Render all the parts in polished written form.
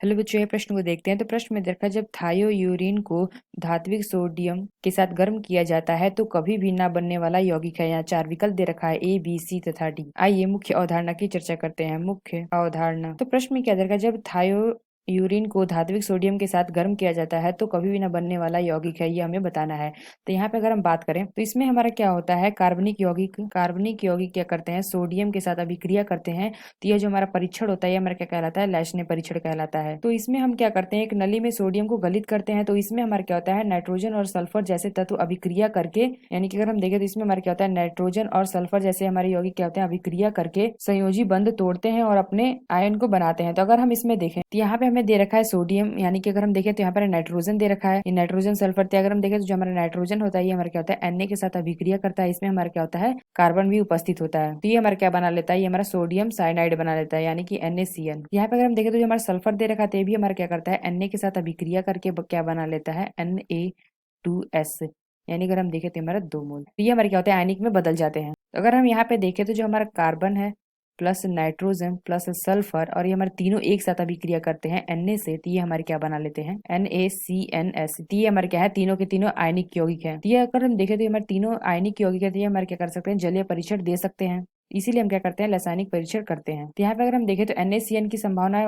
Hello बच्चों, ये प्रश्न को देखते हैं। तो प्रश्न में देखा, जब थायोयूरिन को धात्विक सोडियम के साथ गर्म किया जाता है तो कभी भी ना बनने वाला यौगिक है। यहाँ 4 विकल्प दे रखा है, ए बी सी तथा डी। आइए मुख्य अवधारणा की चर्चा करते हैं। मुख्य अवधारणा, तो प्रश्न में क्या दे रखा है, जब थायोयूरिन को धात्विक सोडियम के साथ गर्म किया जाता है तो कभी भी ना बनने वाला यौगिक है, ये हमें बताना है। तो यहाँ पे अगर हम बात करें तो इसमें हमारा क्या होता है, कार्बनिक यौगिक क्या करते हैं, सोडियम के साथ अभिक्रिया करते हैं। तो यह जो हमारा परीक्षण होता है, ये हमारा क्या कहलाता है, लैशने परीक्षण कहलाता है। तो इसमें हम क्या करते हैं, एक नली में सोडियम को गलित करते हैं। तो इसमें हमारा क्या होता है, नाइट्रोजन और सल्फर जैसे तत्व अभिक्रिया करके, यानी कि अगर हम देखें तो इसमें हमारा क्या होता है, नाइट्रोजन और सल्फर जैसे हमारे यौगिक क्या होते हैं, अभिक्रिया करके संयोजी बंध तोड़ते हैं और अपने आयन को बनाते हैं। तो अगर हम इसमें देखें तो यहाँ पे हमें दे रखा है सोडियम, यानी कि अगर हम देखें तो यहाँ पर नाइट्रोजन दे रखा है, ये नाइट्रोजन सल्फर। तो अगर हम देखें तो जो हमारा नाइट्रोजन होता है, ये हमारा क्या होता है, Na के साथ अभिक्रिया करता है। इसमें हमारा क्या होता है, कार्बन भी उपस्थित होता है। तो ये हमारा क्या बना लेता है, ये हमारा सोडियम साइनाइड बना लेता है, यानी कि NaCN। यहाँ पे अगर हम देखें तो जो हमारा सल्फर दे रखा था, ये भी हमारा क्या करता है, Na के साथ अभिक्रिया करके क्या बना लेता है, Na2S। यानी अगर हम देखें तो हमारा 2 मोल। तो ये हमारे क्या होते हैं, आयनिक में बदल जाते हैं। तो अगर हम यहाँ पे देखें तो जो हमारा कार्बन है प्लस नाइट्रोजन प्लस सल्फर, और ये हमारे तीनों एक साथ अभिक्रिया करते हैं Na से, तो ये हमारे क्या बना लेते हैं, NaCNS। तो ये हमारे क्या है, तीनों के तीनों आयनिक यौगिक है। तो ये अगर हम देखें तो हमारे तीनों आयनिक यौगिक है। तो ये हमारे क्या कर सकते हैं, जलीय परीक्षण दे सकते हैं। इसीलिए हम क्या करते हैं, रासायनिक परीक्षण करते हैं। तो यहाँ पे अगर हम देखें तो NaCN की संभावना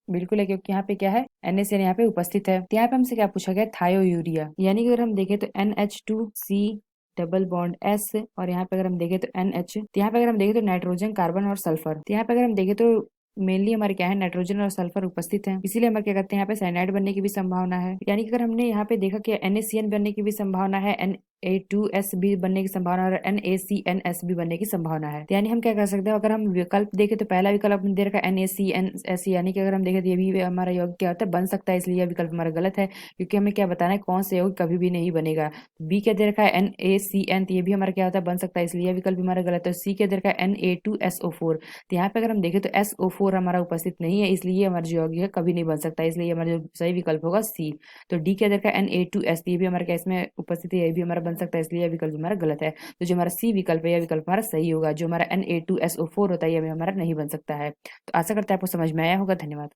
बिल्कुल है, क्योंकि यहाँ पे क्या है, NaCN यहाँ पे उपस्थित है। तो यहाँ पे हमसे क्या पूछा गया, थायोयूरिया, यानी कि अगर हम देखें तो NH2C डबल बॉन्ड S, और यहाँ पे अगर हम देखें तो NH। तो यहाँ पे अगर हम देखें तो नाइट्रोजन, कार्बन और सल्फर। तो यहाँ पे अगर हम देखें तो मेनली हमारे क्या है, नाइट्रोजन और सल्फर उपस्थित है। इसीलिए हम क्या करते हैं, यहाँ पे साइनाइड बनने की भी संभावना है। यानी कि अगर हमने यहाँ पे देखा कि NaCN बनने की भी संभावना है, Na2S भी बनने की संभावना है, और NaCNS भी बनने की संभावना है। तो यानी हम क्या कर सकते हैं, अगर हम विकल्प देखें तो पहला विकल्प हमने दे रखा है NaCNS, यानी कि अगर हम देखें तो ये भी हमारा यौगिक क्या होता है, बन सकता है। इसलिए यह विकल्प हमारा गलत है, क्योंकि हमें क्या बताना है, कौन से यौगिक कभी भी नहीं बनेगा। बी क्या दे रखा है, NaCN, तो ये भी हमारा क्या होता है, बन सकता है। इसलिए यह विकल्प हमारा गलत है। सी क्या दे रखा है, Na2SO4। तो यहाँ पे अगर हम देखें तो SO4 हमारा उपस्थित नहीं है, इसलिए हमारा जो यौगिक है कभी नहीं बन सकता। इसलिए हमारा जो सही विकल्प होगा सी। तो डी क्या दे रखा है, Na2S, ये भी हमारे क्या इसमें उपस्थित है, ये भी हमारा बन सकता है। इसलिए यह विकल्प हमारा गलत है। तो जो हमारा सी विकल्प है, यह विकल्प हमारा सही होगा। जो हमारा Na2SO4 होता है, यह हमारा नहीं बन सकता है। तो आशा करते हैं आपको समझ में आया होगा। धन्यवाद।